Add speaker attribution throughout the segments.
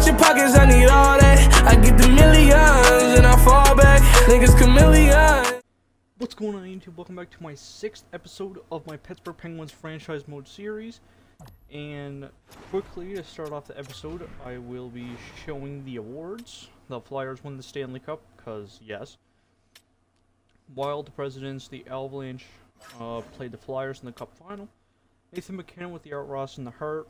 Speaker 1: out your pockets, I need all that. I get the millions and I fall back. Niggas chameleon.
Speaker 2: What's going on, YouTube? Welcome back to my 6th episode of my Pittsburgh Penguins franchise mode series. And quickly, to start off the episode, I will be showing the awards. The Flyers won the Stanley Cup, because yes. Wild, the Presidents, the Avalanche played the Flyers in the Cup final. Nathan McKinnon with the Art Ross and the Hart.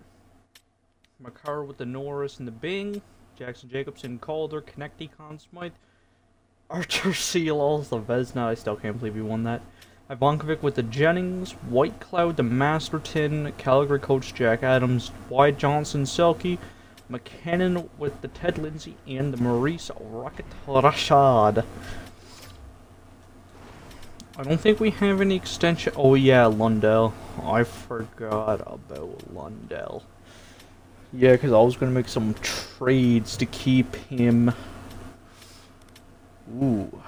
Speaker 2: Makar with the Norris and the Bing. Jackson Jacobson, Calder, Konecny, Conn Smythe. Archer Sealols, the Vezina, I still can't believe he won that. Ivankovic with the Jennings, Whitecloud, the Masterton, Calgary coach Jack Adams, Wyatt Johnson, Selke, McKinnon with the Ted Lindsay, and the Maurice Rocket Rashad. I don't think we have any extension. Oh yeah, Lundell. I forgot about Lundell. Yeah, because I was going to make some trades to keep him. Ooh.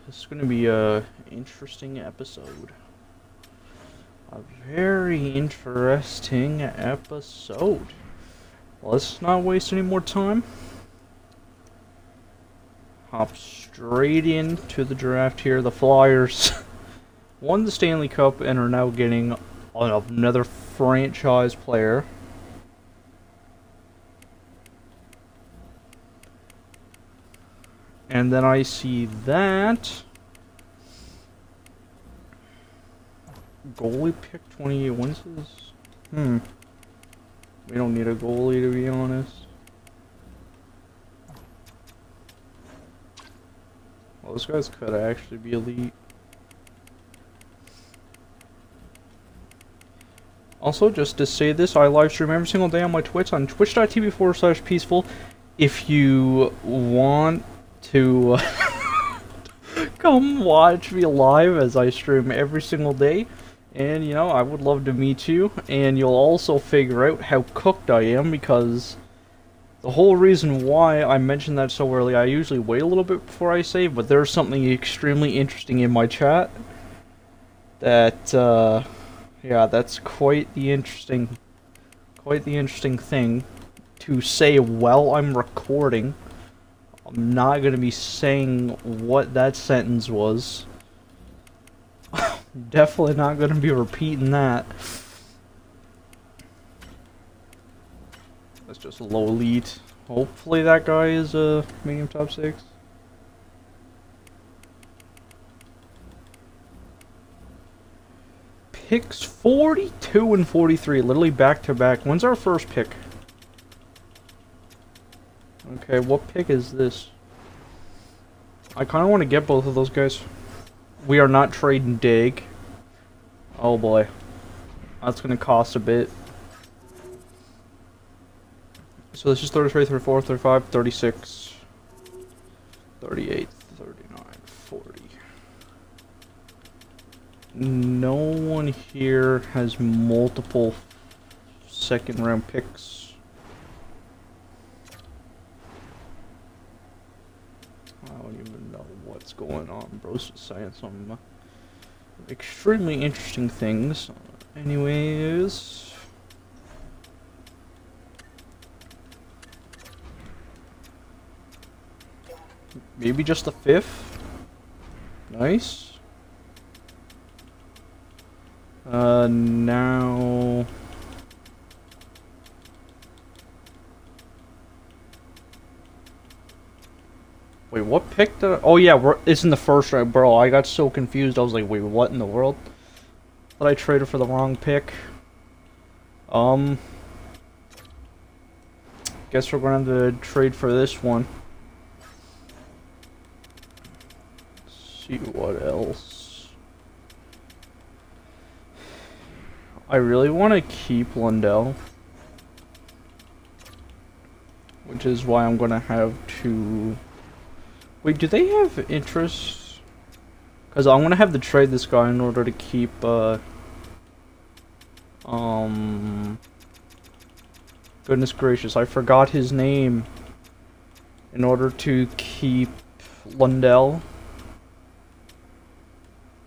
Speaker 2: This is going to be a interesting episode. A very interesting episode. Let's not waste any more time. Hop straight into the draft here. The Flyers won the Stanley Cup and are now getting another franchise player. And then I see that goalie pick 28 wins this. We don't need a goalie, to be honest. Well, those guys could actually be elite. Also, just to say this, I live stream every single day on my Twitch on twitch.tv/peaceful. If you want to come watch me live as I stream every single day, and you know, I would love to meet you, and you'll also figure out how cooked I am, because the whole reason why I mentioned that so early, I usually wait a little bit before I say, but there's something extremely interesting in my chat that yeah, that's quite the interesting thing to say while I'm recording. I'm not going to be saying what that sentence was. Definitely not going to be repeating that. That's just low elite. Hopefully that guy is a medium top 6. Picks 42 and 43, literally back to back. When's our first pick? Okay, what pick is this? I kind of want to get both of those guys. We are not trading Dig. Oh boy. That's going to cost a bit. So this is 33, 34, 35, 36, 38, 39, 40. No one here has multiple second round picks. I don't even know what's going on. Bro's just saying some extremely interesting things. Anyways, maybe just the 5th. Nice. Now wait, what pick did I... Oh yeah, it's in the first round, bro. I got so confused. I was like, wait, what in the world? But I traded for the wrong pick. Guess we're going to have to trade for this one. Let's see what else. I really want to keep Lundell, which is why I'm going to have to... Wait, do they have interest? Because I'm going to have to trade this guy in order to keep, goodness gracious, I forgot his name. In order to keep Lundell.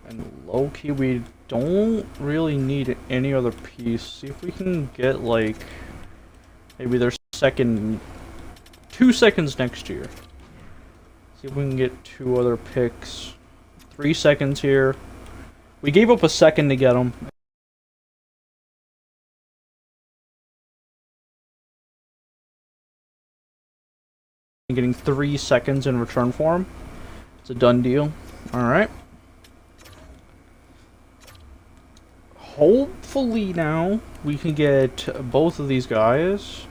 Speaker 2: And low-key, we don't really need any other piece. See if we can get, like, maybe their second 2 seconds next year. See if we can get 2 other picks. 3 seconds here. We gave up a second to get them. Getting 3 seconds in return for him. It's a done deal. Alright. Hopefully now we can get both of these guys.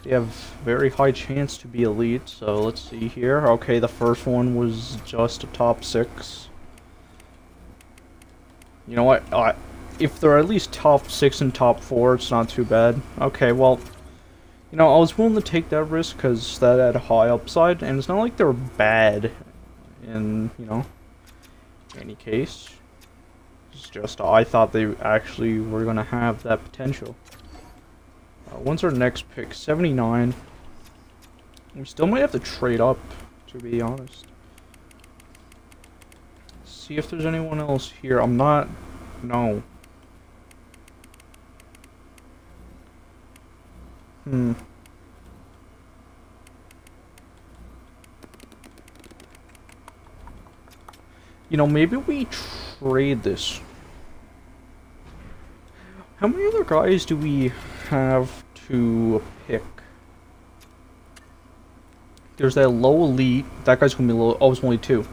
Speaker 2: They have very high chance to be elite, so let's see here. Okay, the first one was just a top 6. You know what? If they're at least top 6 and top 4, it's not too bad. Okay, well, you know, I was willing to take that risk because that had a high upside, and it's not like they're bad in, you know, any case. It's just I thought they actually were going to have that potential. When's our next pick? 79. We still might have to trade up, to be honest. See if there's anyone else here. I'm not... No. You know, maybe we trade this. How many other guys do we have to pick? There's that low elite. That guy's gonna be low. Oh, it's only 2.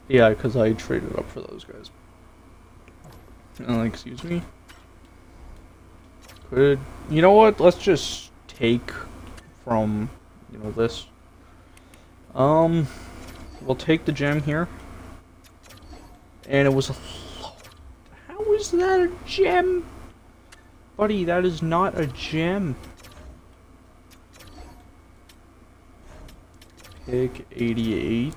Speaker 2: Yeah, because I traded up for those guys. Excuse me. You know what? Let's just take from, you know, this. We'll take the gem here. And it was a... How is that a gem? Buddy, that is not a gem. Pick 88.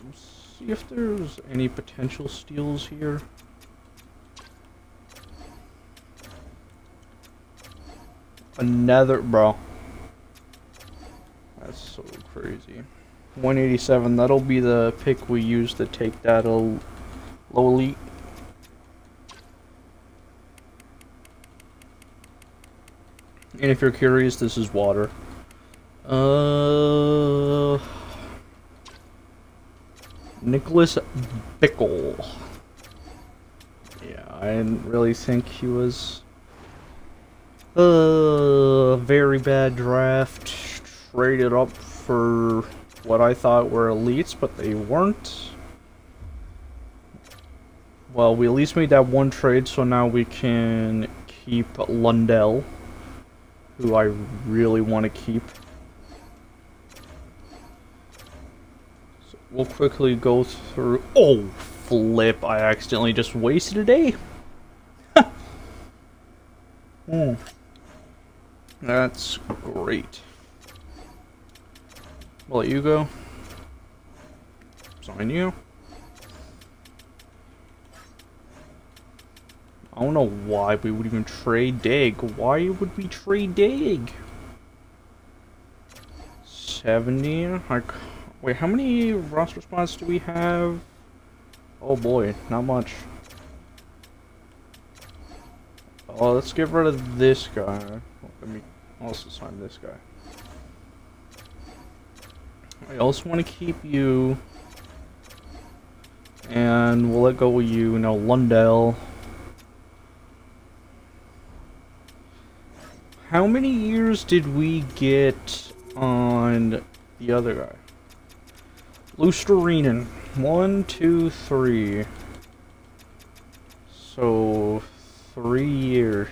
Speaker 2: Let's see if there's any potential steals here. Another, bro. That's so crazy. 187, that'll be the pick we use to take that low elite. And if you're curious, this is water. Nicholas Bickle. Yeah, I didn't really think he was... very bad draft. Traded up for what I thought were elites, but they weren't. Well, we at least made that one trade, so now we can keep Lundell, who I really want to keep. So we'll quickly go through... Oh, flip. I accidentally just wasted a day. That's great. I'll let you go. Sign you. I don't know why we would even trade Dig. Why would we trade Dig? 70. Wait, how many roster spots do we have? Oh boy, not much. Oh, let's get rid of this guy. Let me also sign this guy. I also want to keep you. And we'll let go of you. No, Lundell. How many years did we get on the other guy? Lusterinen. 1, 2, 3. So 3 years.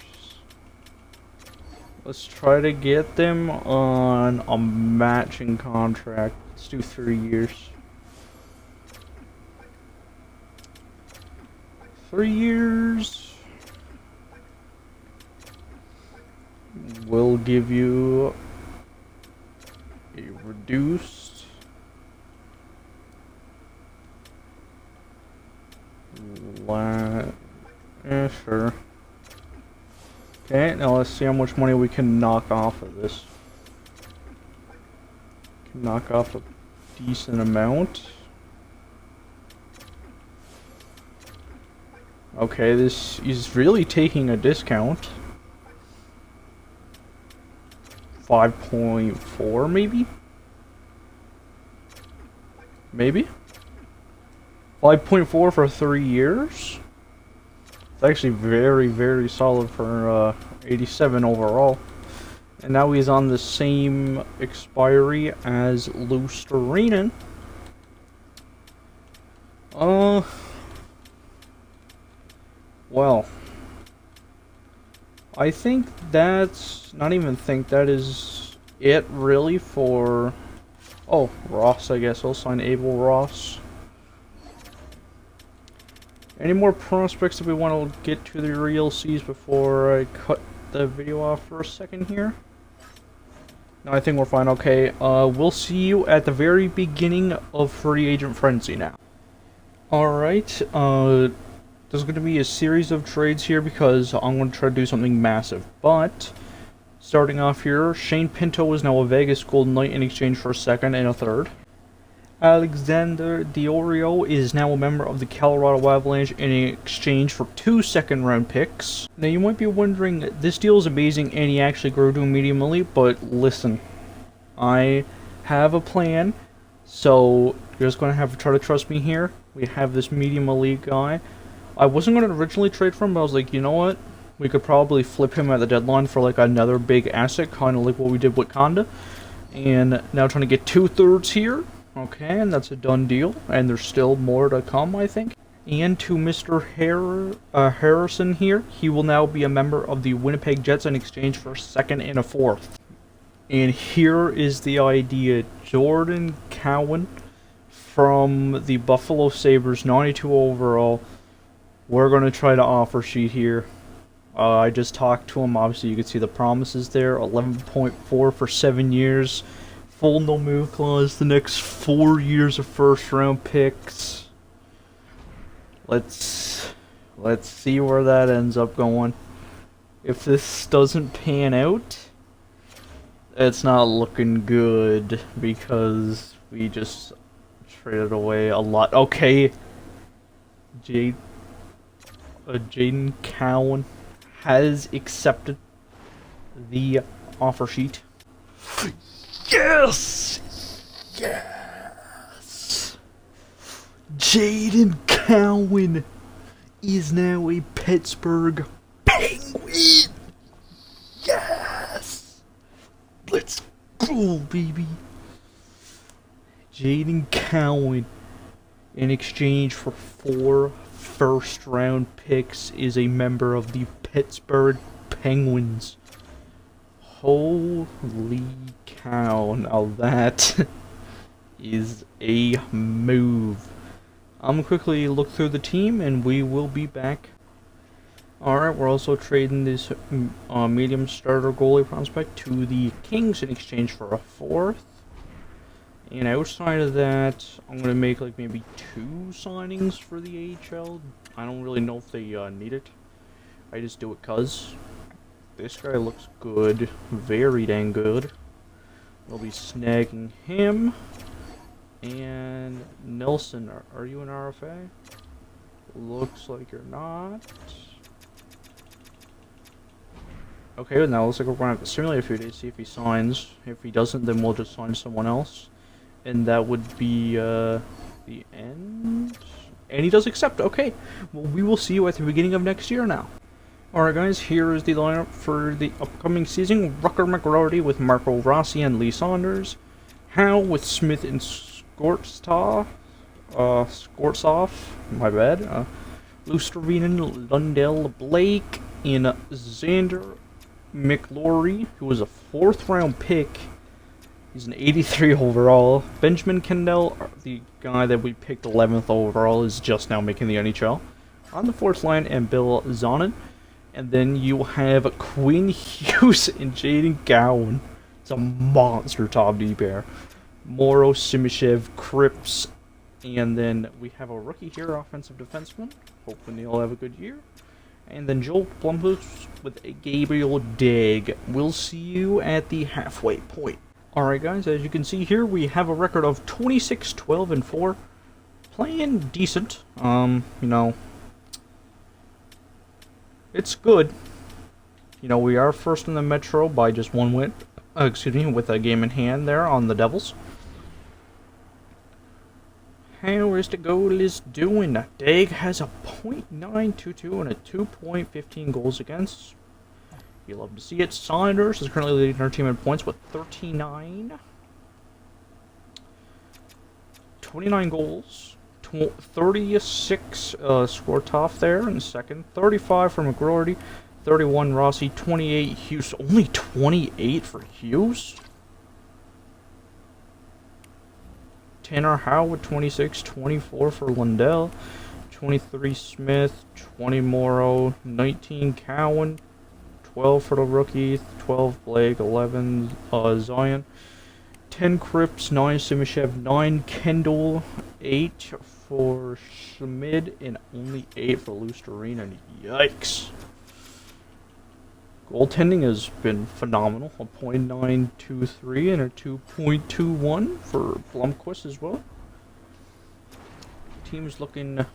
Speaker 2: Let's try to get them on a matching contract. Let's do 3 years. 3 years. We'll give you a reduced sure. Okay, now let's see how much money we can knock off of this. Can knock off a decent amount. Okay, this is really taking a discount. 5.4 maybe? Maybe? 5.4 for 3 years? It's actually very, very solid for 87 overall. And now he's on the same expiry as Lusterinen. Well, I think that's, not even think, that is it really for, oh, Ross, I guess. I'll sign Abel Ross. Any more prospects that we want to get to the real C's before I cut the video off for a second here? No, I think we're fine. Okay, we'll see you at the very beginning of Free Agent Frenzy now. Alright, there's going to be a series of trades here because I'm going to try to do something massive. But, starting off here, Shane Pinto is now a Vegas Golden Knight in exchange for a second and a third. Alexander Diorio is now a member of the Colorado Avalanche in exchange for 2 second-round picks. Now you might be wondering, this deal is amazing and he actually grew to a medium elite, but listen, I have a plan, so you're just going to have to try to trust me here. We have this medium elite guy. I wasn't going to originally trade for him, but I was like, you know what? We could probably flip him at the deadline for like another big asset, kind of like what we did with Conda. And now trying to get 2/3 here. Okay, and that's a done deal, and there's still more to come, I think. And to Mr. Harrison here, he will now be a member of the Winnipeg Jets in exchange for a second and a fourth. And here is the idea. Jordan Cowan from the Buffalo Sabres, 92 overall. We're going to try to offer sheet here. I just talked to him. Obviously, you can see the promises there. 11.4 for 7 years. Full no move clause, the next 4 years of first round picks. Let's see where that ends up going. If this doesn't pan out, it's not looking good because we just traded away a lot. Okay, Jaden Cowan has accepted the offer sheet. Yes! Yes! Jaden Cowan is now a Pittsburgh Penguin! Yes! Let's go, baby! Jaden Cowan, in exchange for 4 first-round picks, is a member of the Pittsburgh Penguins. Holy cow, now that is a move. I'm gonna quickly look through the team and we will be back. Alright, we're also trading this medium starter goalie prospect to the Kings in exchange for a fourth. And outside of that, I'm gonna make like maybe 2 signings for the AHL. I don't really know if they need it. I just do it 'cause. This guy looks good, very dang good. We'll be snagging him. And Nelson, are you an RFA? Looks like you're not. Okay, now it looks like we're going to have to simulate a few days, see if he signs. If he doesn't, then we'll just sign someone else. And that would be the end. And he does accept, okay. Well, we will see you at the beginning of next year now. Alright guys, here is the lineup for the upcoming season. Rucker McGroarty with Marco Rossi and Lee Saunders. Howe with Smith and Skortsov, my bad. Lusterinen, Lundell, Blake, and Xander McLaury, who was a 4th round pick. He's an 83 overall. Benjamin Kendall, the guy that we picked 11th overall, is just now making the NHL. On the 4th line, and Bill Zonin. And then you have Quinn Hughes and Jaden Cowan. It's a monster top D pair. Moro, Simishev, Cripps, and then we have a rookie here, offensive defenseman. Hoping they'll have a good year. And then Joel Blumhouse with a Gabriel Dagg. We'll see you at the halfway point. Alright guys, as you can see here, we have a record of 26, 12, and 4. Playing decent. You know, it's good. You know, we are first in the Metro by just one win. Excuse me, with a game in hand there on the Devils. How is the goalies doing? Dag has a .922 and a 2.15 goals against. You love to see it. Saunders is currently leading our team in points with 39. 29 goals. 36 Skortov there in second. 35 for McGroarty. 31 Rossi. 28 Hughes. Only 28 for Hughes? Tanner Howard, 26, 24 for Lundell, 23 Smith, 20 Morrow, 19 Cowan, 12 for the rookie, 12 Blake, 11 Zion, 10 Cripps, 9 Simishev, 9 Kendall, 8 for Schmid, and only 8 for Lusterine. Yikes! Goaltending has been phenomenal. A .923 and a 2.21 for Blomqvist as well. Team is looking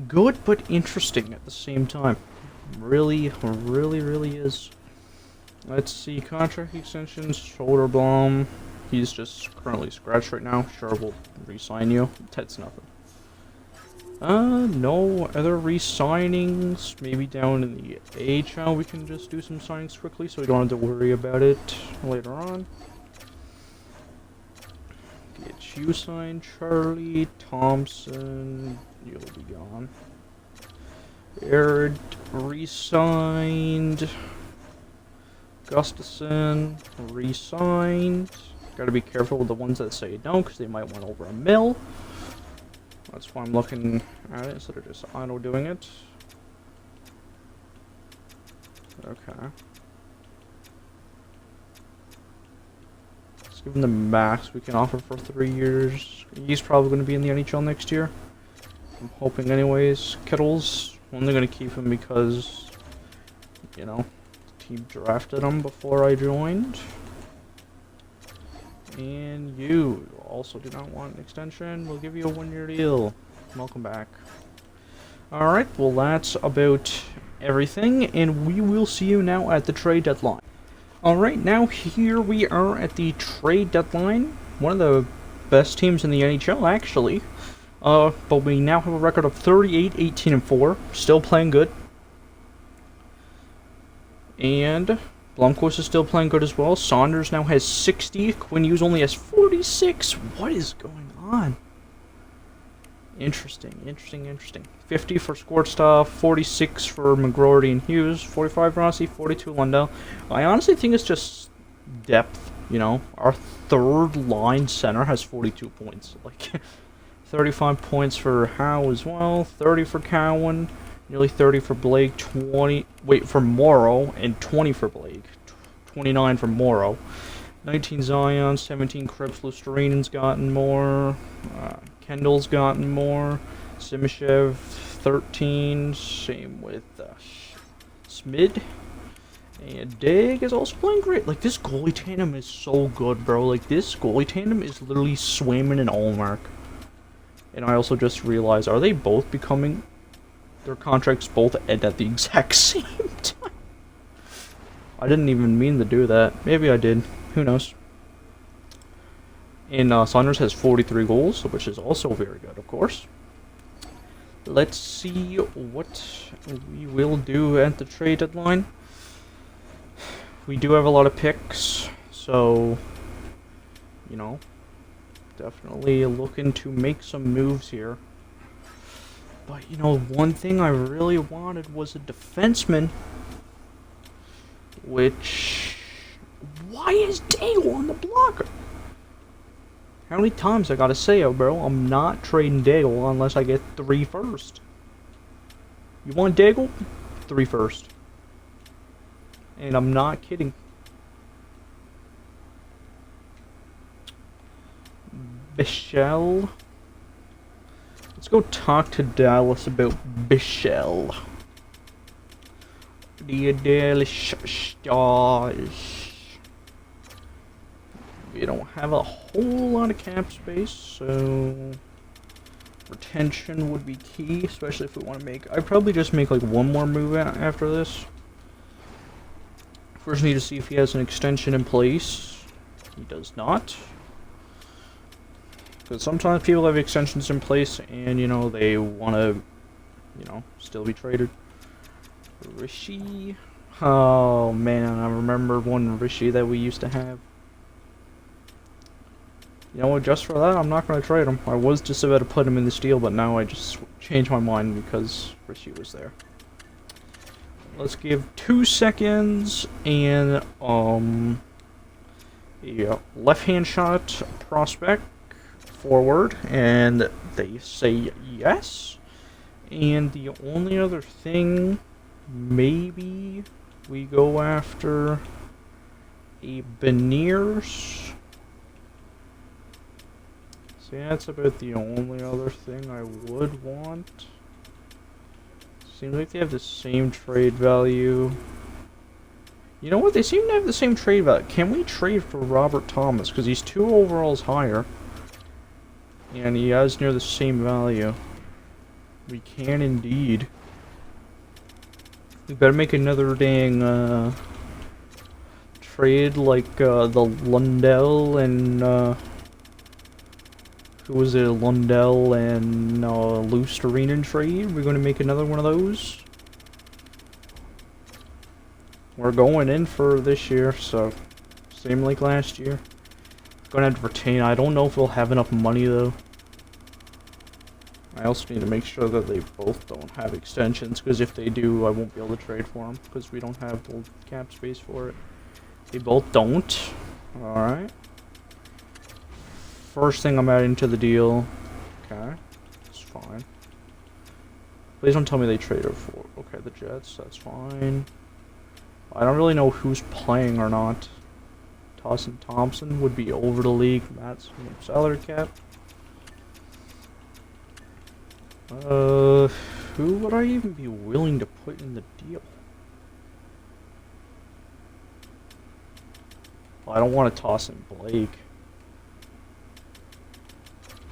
Speaker 2: good but interesting at the same time. Really is. Let's see, contract extensions. Soderblom. He's just currently scratched right now. Sure, we'll re-sign you. That's nothing. No other re-signings. Maybe down in the AHL we can just do some signings quickly so we don't have to worry about it later on. Get you signed, Charlie, Thompson, you'll be gone. Arid re-signed. Gustafson re-signed. Gotta be careful with the ones that say no, because they might want over $1 million. That's why I'm looking at it instead of just auto doing it. Okay. Let's give him the max we can offer for 3 years. He's probably going to be in the NHL next year. I'm hoping anyways. Kittles, only going to keep him because, you know, the team drafted him before I joined. And you also do not want an extension. We'll give you a 1-year deal. Welcome back. Alright, well that's about everything, and we will see you now at the trade deadline. Alright, now here we are at the trade deadline. One of the best teams in the NHL, actually. But we now have a record of 38, 18, and 4. Still playing good. And Blomqvist is still playing good as well. Saunders now has 60. Quinn Hughes only has 46. What is going on? Interesting. 50 for Skortstov, 46 for McGroarty and Hughes, 45 Rossi, 42 Lundell. I honestly think it's just depth, you know. Our third line center has 42 points. Like, 35 points for Howe as well, 30 for Cowan. Nearly 30 for Blake, for Morrow, and 20 for Blake. 29 for Morrow. 19 Zion, 17 Cripps. Lusterina's gotten more. Kendall's gotten more. Simishev, 13. Same with Smid. And Dag is also playing great. Like, this goalie tandem is so good, bro. Like, this goalie tandem is literally Swayman and Allmark. And I also just realized, are they both becoming... Their contracts both end at the exact same time. I didn't even mean to do that. Maybe I did. Who knows? And Saunders has 43 goals, which is also very good, of course. Let's see what we will do at the trade deadline. We do have a lot of picks, so, you know, definitely looking to make some moves here. But, you know, one thing I really wanted was a defenseman. Which... Why is Daigle on the blocker? How many times I gotta say, oh, bro, I'm not trading Daigle unless I get 3 first. You want Daigle? 3 first. And I'm not kidding. Bichelle. Let's go talk to Dallas about Bichelle. The Dallas Stars. We don't have a whole lot of cap space, so retention would be key, especially if we want to make... I'd probably just make like one more move after this. First need to see if he has an extension in place. He does not. Because sometimes people have extensions in place and, you know, they want to, you know, still be traded. Rishi. Oh, man, I remember one Rishi that we used to have. You know what, just for that, I'm not going to trade him. I was just about to put him in this deal, but now I just changed my mind because Rishi was there. Let's give 2 seconds and, yeah, left-hand shot prospect forward, and they say yes. And the only other thing, maybe we go after a Beniers. See, that's about the only other thing I would want. Seems like they have the same trade value. You know what? They seem to have the same trade value. Can we trade for Robert Thomas? Because he's 2 overalls higher. And he has near the same value. We can indeed. We better make another dang trade like the Lundell and who was it? Lundell and Lusterinen trade. We're going to make another one of those. We're going in for this year, so same like last year. Gonna have to retain. I don't know if we'll have enough money though. I also need to make sure that they both don't have extensions, because if they do, I won't be able to trade for them because we don't have the cap space for it. They both don't. All right. First thing I'm adding to the deal. Okay, that's fine. Please don't tell me they traded for. Okay, the Jets. That's fine. I don't really know who's playing or not. Tossin Thompson would be over the league. That's salary cap. Who would I even be willing to put in the deal? Well, I don't want to toss in Blake.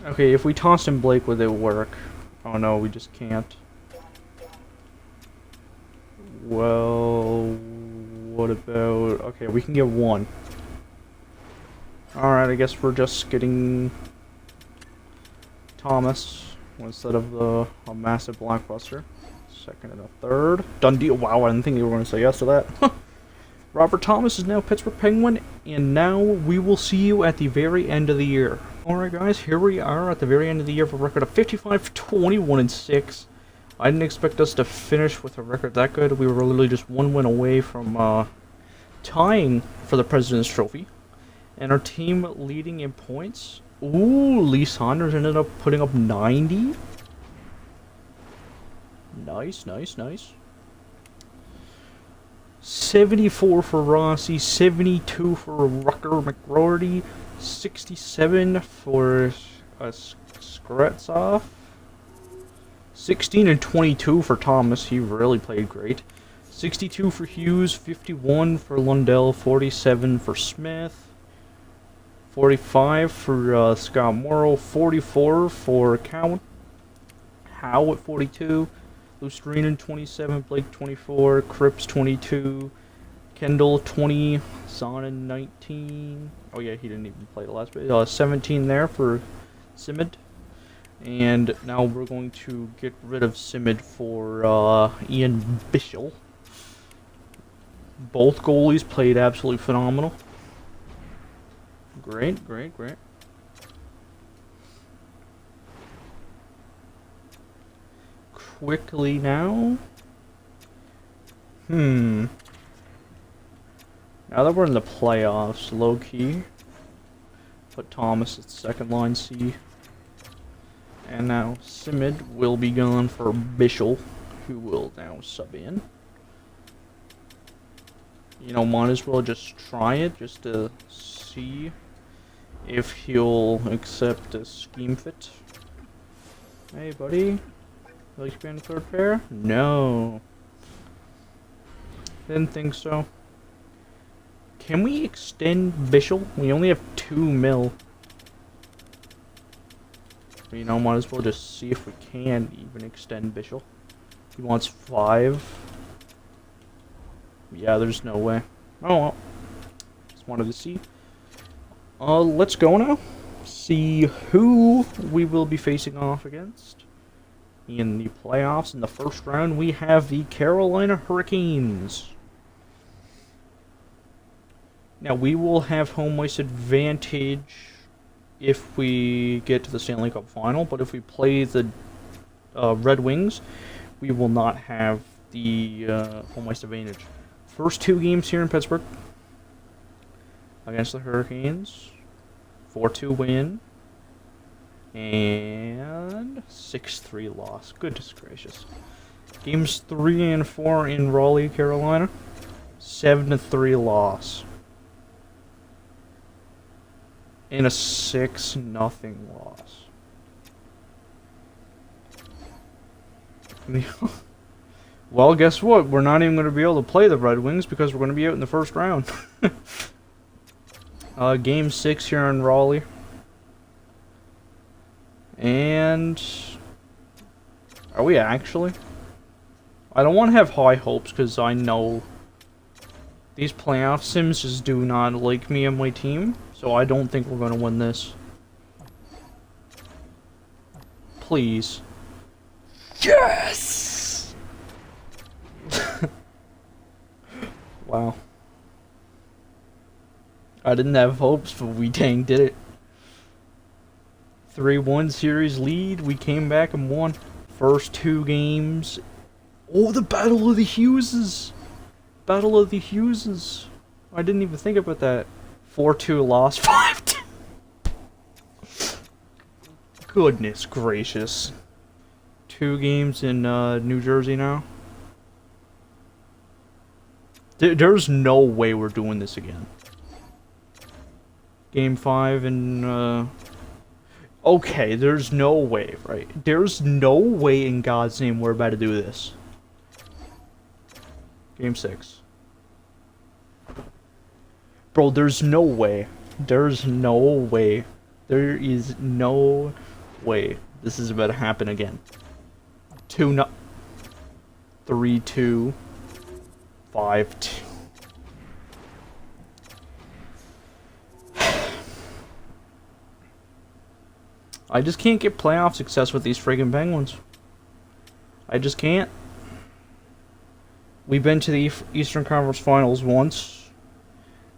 Speaker 2: Okay, if we toss in Blake, would it work? Oh no, we just can't. Well, what about... Okay, we can get one. Alright, I guess we're just getting Thomas instead of a massive blockbuster. Second and a third. Done deal. Wow, I didn't think they were going to say yes to that. Robert Thomas is now Pittsburgh Penguin, and now we will see you at the very end of the year. Alright guys, here we are at the very end of the year with a record of 55-21-6. I didn't expect us to finish with a record that good. We were literally just one win away from tying for the President's Trophy. And our team leading in points. Ooh, Lee Saunders ended up putting up 90. Nice, nice, nice. 74 for Rossi, 72 for Rucker McGroarty, 67 for Skretsov, 16 and 22 for Thomas. He really played great. 62 for Hughes, 51 for Lundell, 47 for Smith, 45 for Scott Morrow, 44 for Count, Howe at 42, Lusterinen 27, Blake 24, Cripps 22, Kendall 20, Sonnen 19. Oh yeah, he didn't even play the last bit. 17 there for Simid. And now we're going to get rid of Simid for Ian Bischel. Both goalies played absolutely phenomenal. Great, great, great. Quickly now. Now that we're in the playoffs, low key, put Thomas at second line C. And now Simid will be gone for Bischel, who will now sub in. You know, might as well just try it, just to see if he'll accept a scheme fit. Hey, buddy. Like to be on the third pair? No. Didn't think so. Can we extend Bischel? We only have 2 mil. You know, might as well just see if we can even extend Bishop. He wants 5. Yeah, there's no way. Oh well. Just wanted to see. Let's go now. See who we will be facing off against. In the playoffs, in the first round, we have the Carolina Hurricanes. Now, we will have home ice advantage if we get to the Stanley Cup Final, but if we play the Red Wings, we will not have the home ice advantage. First 2 games here in Pittsburgh against the Hurricanes. 4-2 win. And 6-3 loss. Goodness gracious. Games 3 and 4 in Raleigh, Carolina. 7-3 loss. And a 6-0 loss. Well, guess what? We're not even going to be able to play the Red Wings because we're going to be out in the first round. Game 6 here in Raleigh. And are we actually? I don't want to have high hopes because I know these playoff sims just do not like me and my team, so I don't think we're going to win this. Please. Yes! Wow. I didn't have hopes, but we dang did it. 3-1 series lead. We came back and won. First 2 games. Oh, the Battle of the Hugheses. Battle of the Hugheses. I didn't even think about that. 4-2 loss. 5-2. Goodness gracious. 2 games in New Jersey now. There's no way we're doing this again. Game 5 in okay, there's no way, right? There's no way in God's name we're about to do this. Game 6. Bro, there's no way. There's no way. There is no way this is about to happen again. 2-0. 3-2. 5-2. I just can't get playoff success with these friggin' Penguins. I just can't. We've been to the Eastern Conference Finals once,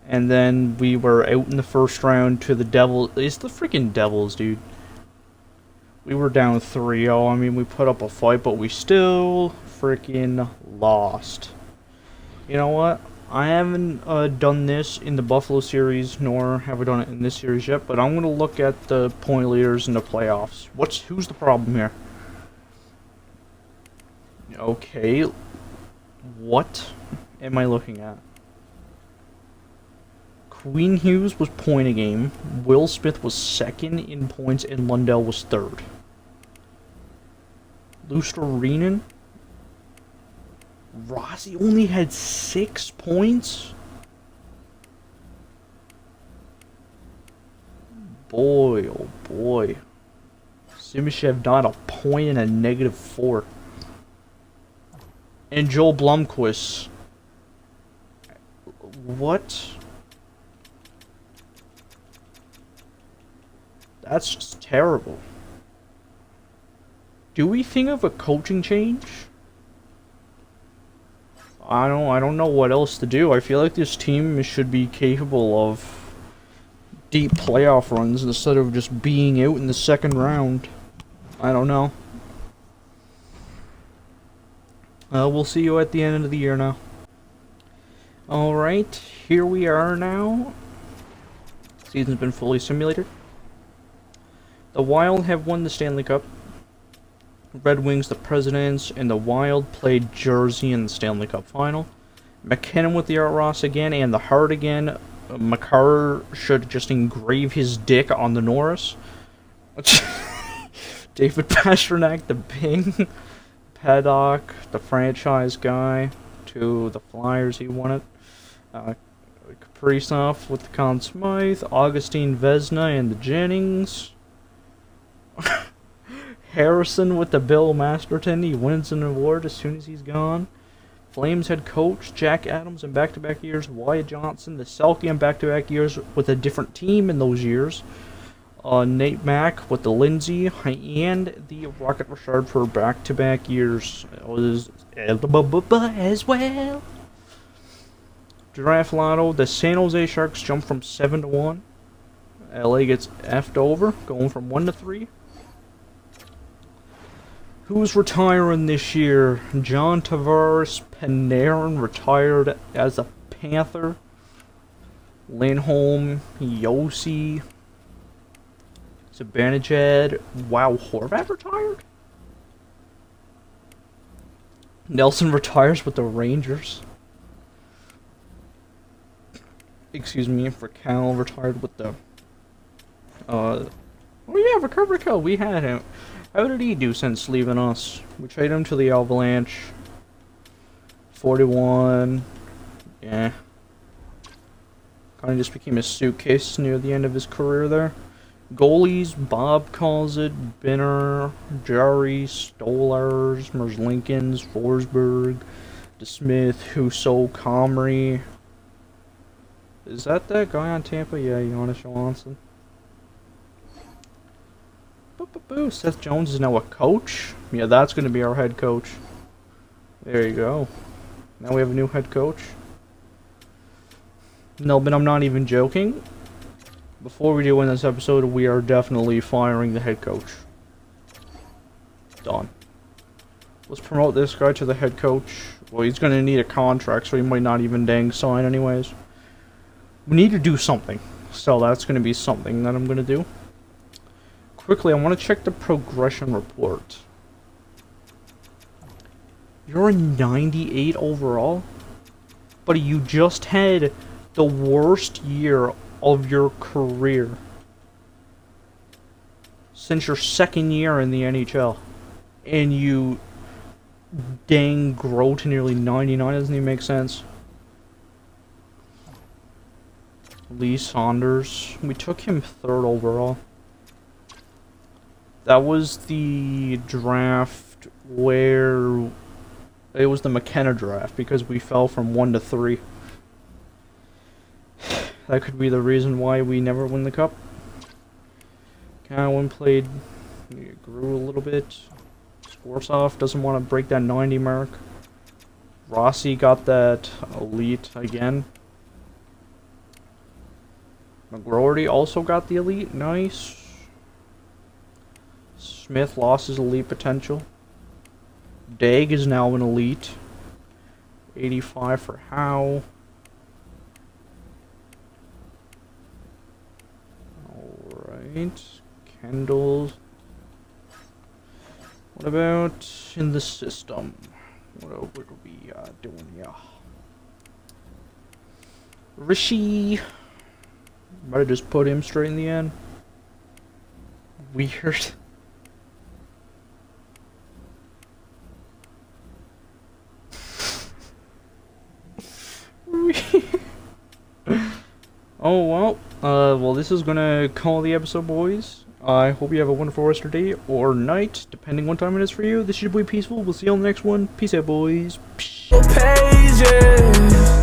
Speaker 2: and then we were out in the first round to the Devils. It's the freaking Devils, dude. We were down 3-0. I mean, we put up a fight, but we still freaking lost. You know what? I haven't done this in the Buffalo series, nor have I done it in this series yet, but I'm going to look at the point leaders in the playoffs. Who's the problem here? Okay. What am I looking at? Queen Hughes was point a game, Will Smith was 2nd in points, and Lundell was 3rd. Luostarinen? Rossi only had 6 points? Boy, oh boy. Simishev not a point and a -4. And Joel Blomqvist. What? That's just terrible. Do we think of a coaching change? I don't know what else to do. I feel like this team should be capable of deep playoff runs instead of just being out in the second round. I don't know. We'll see you at the end of the year now. Alright, here we are now. Season's been fully simulated. The Wild have won the Stanley Cup. Red Wings, the Presidents, and the Wild played Jersey in the Stanley Cup Final. McKinnon with the Art Ross again, and the Hart again. McCarr should just engrave his dick on the Norris. David Pastrnak, the Bing. Paddock, the franchise guy. To the Flyers, he won it. Kaprizov with the Conn Smythe. Augustine Vezina and the Jennings. Harrison with the Bill Masterton. He wins an award as soon as he's gone. Flames head coach Jack Adams in back-to-back years. Wyatt Johnson, the Selkie in back-to-back years with a different team in those years. Nate Mack with the Lindsay and the Rocket Richard for back-to-back years as well. Draft Lotto, the San Jose Sharks jump from 7 to 1. LA gets effed over, going from 1 to 3. Who's retiring this year? John Tavares Panarin retired as a Panther. Lindholm, Yossi, Zibanejad. Wow, Horvat retired? Nelson retires with the Rangers. Excuse me, for Cal retired with the... oh yeah, Rakell, we had him. How did he do since leaving us? We traded him to the Avalanche. 41. Yeah. Kind of just became a suitcase near the end of his career there. Goalies, Bob calls it, Binner, Jarry, Stolars, Merzlinkins, Forsberg, DeSmith, Husso, Comrie. Is that guy on Tampa? Yeah, Jonas Johansson. Boo. Seth Jones is now a coach? Yeah, that's going to be our head coach. There you go. Now we have a new head coach. No, but I'm not even joking. Before we do in this episode, we are definitely firing the head coach. Done. Let's promote this guy to the head coach. Well, he's going to need a contract, so he might not even dang sign anyways. We need to do something. So that's going to be something that I'm going to do. Quickly, I want to check the progression report. You're a 98 overall? But you just had the worst year of your career since your second year in the NHL. And you dang grow to nearly 99. Doesn't even make sense. Lee Saunders. We took him 3rd overall. That was the draft where... it was the McKenna draft because we fell from 1 to 3. That could be the reason why we never win the cup. Cowan played... grew a little bit. Skorsoff doesn't want to break that 90 mark. Rossi got that elite again. McGroarty also got the elite. Nice. Smith lost his elite potential. Dag is now an elite. 85 for Howe. Alright. Kendall. What about in the system? What are we doing here? Rishi. Might have just put him straight in the end. Weird. Oh, well. Well, this is gonna call the episode, boys. I hope you have a wonderful rest of your day or night, depending what time it is for you. This is your boy Peaceful. We'll see you on the next one. Peace out, boys.
Speaker 1: Pages.